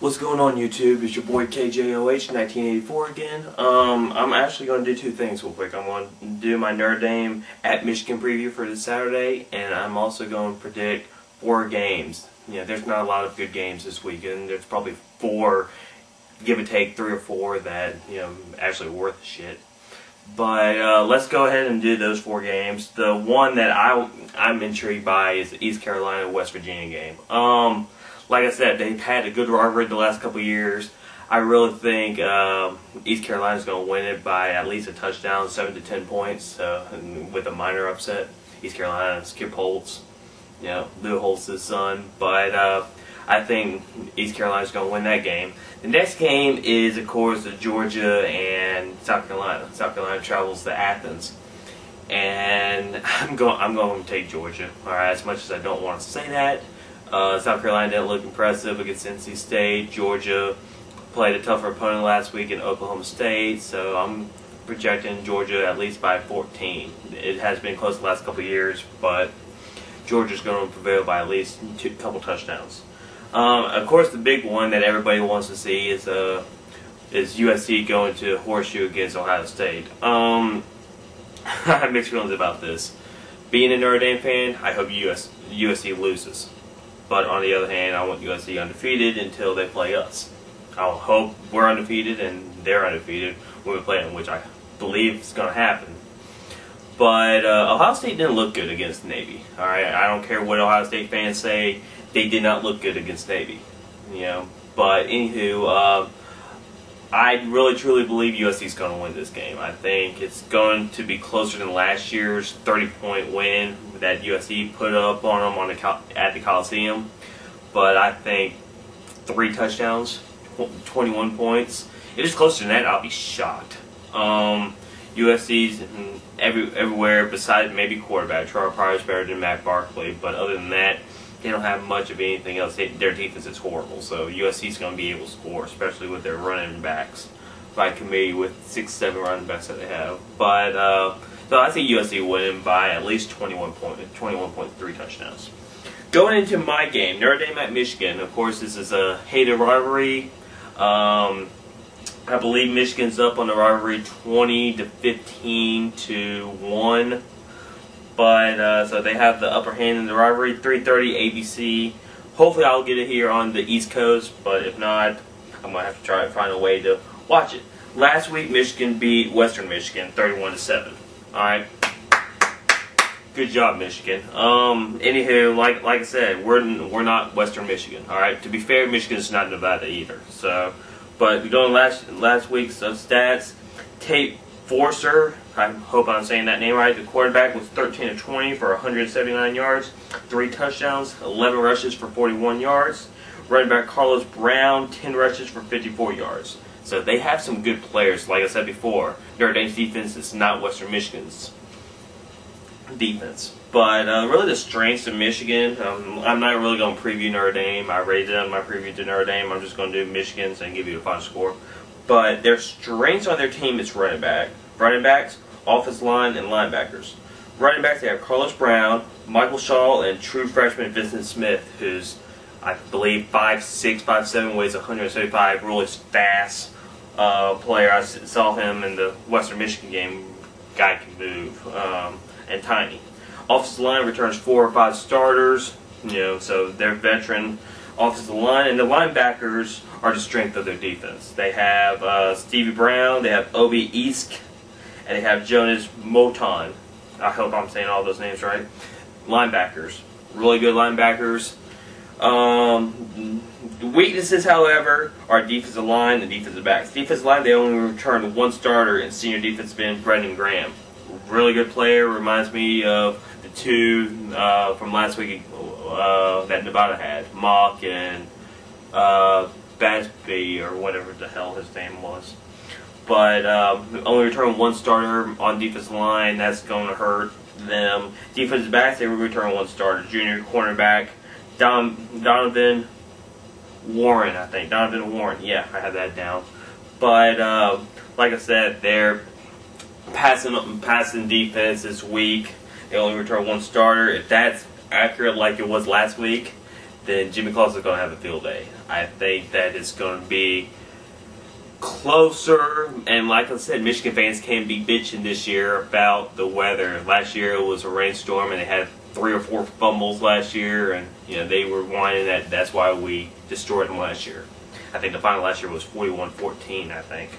What's going on YouTube? It's your boy KJOH1984 again. I'm actually going to do two things real quick. I'm going to do my Notre Dame at Michigan preview for this Saturday, and I'm also going to predict 4 games. There's not a lot of good games this weekend. There's probably 4, give or take 3 or 4 that actually worth the shit. But let's go ahead and do those 4 games. The one that I'm intrigued by is the East Carolina-West Virginia game. Like I said, they've had a good rivalry the last couple of years. I really think East Carolina's going to win it by at least a touchdown, 7 to 10 points, with a minor upset. East Carolina, Skip Holtz, Lou Holtz's son. But I think East Carolina's going to win that game. The next game is, of course, Georgia and South Carolina. South Carolina travels to Athens. And I'm going to take Georgia. All right, as much as I don't want to say that. South Carolina didn't look impressive against NC State. Georgia played a tougher opponent last week in Oklahoma State, so I'm projecting Georgia at least by 14. It has been close the last couple of years, but Georgia's going to prevail by at least a couple touchdowns. Of course, the big one that everybody wants to see is USC going to Horseshoe against Ohio State. I have mixed feelings about this. Being a Notre Dame fan, I hope USC loses. But on the other hand, I want USC undefeated until they play us. I'll hope we're undefeated and they're undefeated when we play them, which I believe is going to happen. But Ohio State didn't look good against Navy. All right, I don't care what Ohio State fans say; they did not look good against Navy. But anywho, I really truly believe USC is going to win this game. I think it's going to be closer than last year's 30-point win that USC put up on them at the Coliseum. But I think 3 touchdowns, 21 points. If it's closer than that, I'll be shocked. USC's everywhere besides maybe quarterback. Charles Pryor's better than Matt Barkley, but other than that, they don't have much of anything else. Their defense is horrible, so USC's going to be able to score, especially with their running backs by committee with 6-7 running backs that they have. But so I see USC winning by at least 21.3 touchdowns. Going into my game, Notre Dame at Michigan. Of course, this is a hated rivalry. I believe Michigan's up on the rivalry 20-15 to 1. But so they have the upper hand in the rivalry. 3:30 ABC. Hopefully, I'll get it here on the East Coast. But if not, I'm gonna have to try to find a way to watch it. Last week, Michigan beat Western Michigan 31-7. All right. Good job, Michigan. Anywho, like I said, we're not Western Michigan. All right. To be fair, Michigan is not Nevada either. So, but going last week's stats, Tate Forster, I hope I'm saying that name right. The quarterback was 13 of 20 for 179 yards, 3 touchdowns, 11 rushes for 41 yards. Running back Carlos Brown, 10 rushes for 54 yards. So they have some good players. Like I said before, Notre Dame's defense is not Western Michigan's defense. But really the strengths of Michigan, I'm not really going to preview Notre Dame. I already did my preview to Notre Dame. I'm just going to do Michigan's and give you a final score. But their strengths on their team is running backs, offensive line, and linebackers. Running backs, they have Carlos Brown, Michael Shaw, and true freshman Vincent Smith, who's, I believe, 5'6", 5'7", weighs 175, really fast player. I saw him in the Western Michigan game. Guy can move, and tiny. Offensive line returns 4 or 5 starters, so they're veteran offensive line, and the linebackers are the strength of their defense. They have Stevie Brown, they have Obi East, and they have Jonas Moton. I hope I'm saying all those names right. Linebackers. Really good linebackers. The weaknesses, however, are defensive line and defensive backs. Defensive line, they only returned 1 starter in senior defensive end, Brendan Graham. Really good player. Reminds me of the 2 from last week that Nevada had. Mock and Basby, or whatever the hell his name was. But only return 1 starter on defensive line. That's going to hurt them. Defensive backs, they will return 1 starter. Junior cornerback Donovan Warren, I think. Donovan Warren. Yeah, I have that down. But like I said, their passing defense is weak. They only return 1 starter. If that's accurate like it was last week, then Jimmy Clausen is going to have a field day. I think that it's going to be closer, and like I said, Michigan fans can be bitching this year about the weather. Last year it was a rainstorm and they had 3 or 4 fumbles last year, and they were whining that that's why we destroyed them last year. I think the final last year was 41-14, I think,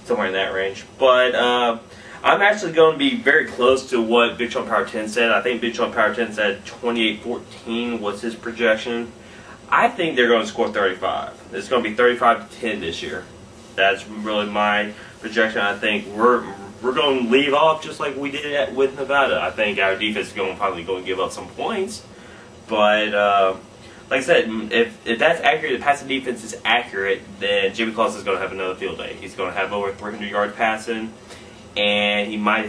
somewhere in that range. But I'm actually going to be very close to what Big Sean Power 10 said. I think Big Sean Power 10 said 28-14 was his projection. I think they're going to score 35. It's going to be 35-10 this year. That's really my projection. I think we're going to leave off just like we did with Nevada. I think our defense is probably going to give up some points. But like I said, if that's accurate, if passing defense is accurate, then Jimmy Clausen is going to have another field day. He's going to have over 300 yards passing, and he might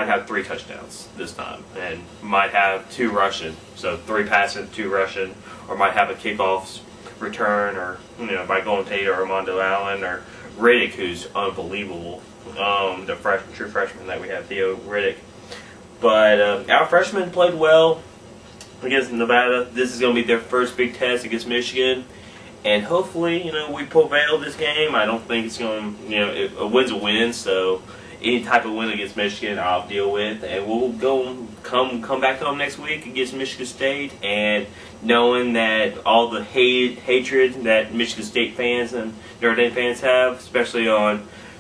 have 3 touchdowns this time, and might have 2 rushing. So 3 passing, 2 rushing, or might have a kickoff return, or by going Tate or Armando Allen or Riddick, who's unbelievable. The true freshman that we have, Theo Riddick. But our freshmen played well against Nevada. This is going to be their first big test against Michigan, and hopefully, we prevail this game. I don't think it's going to, a win's a win. So any type of win against Michigan, I'll deal with, and we'll come back home next week against Michigan State, and knowing that all the hatred that Michigan State fans and Notre Dame fans have, especially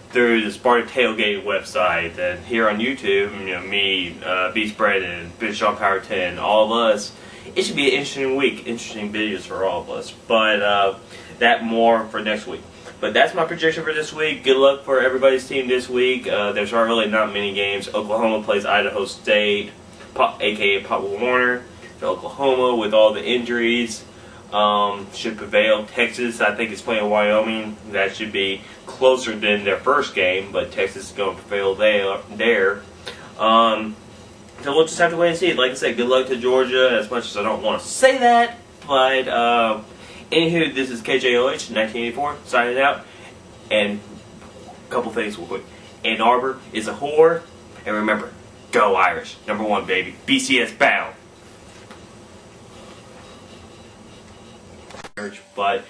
through the Sparta Tailgate website and here on YouTube, me, Beast Brennan, Big Sean Power 10, all of us, it should be an interesting week, interesting videos for all of us. But that more for next week. But that's my projection for this week. Good luck for everybody's team this week. There's really not many games. Oklahoma plays Idaho State, a.k.a. Papa Warner. So Oklahoma, with all the injuries, should prevail. Texas, I think, is playing Wyoming. That should be closer than their first game, but Texas is going to prevail there. So we'll just have to wait and see. Like I said, good luck to Georgia, as much as I don't want to say that. But anywho, this is KJOH 1984 signing out. And a couple things real quick. Ann Arbor is a whore. And remember, go Irish. #1, baby. BCS bound. But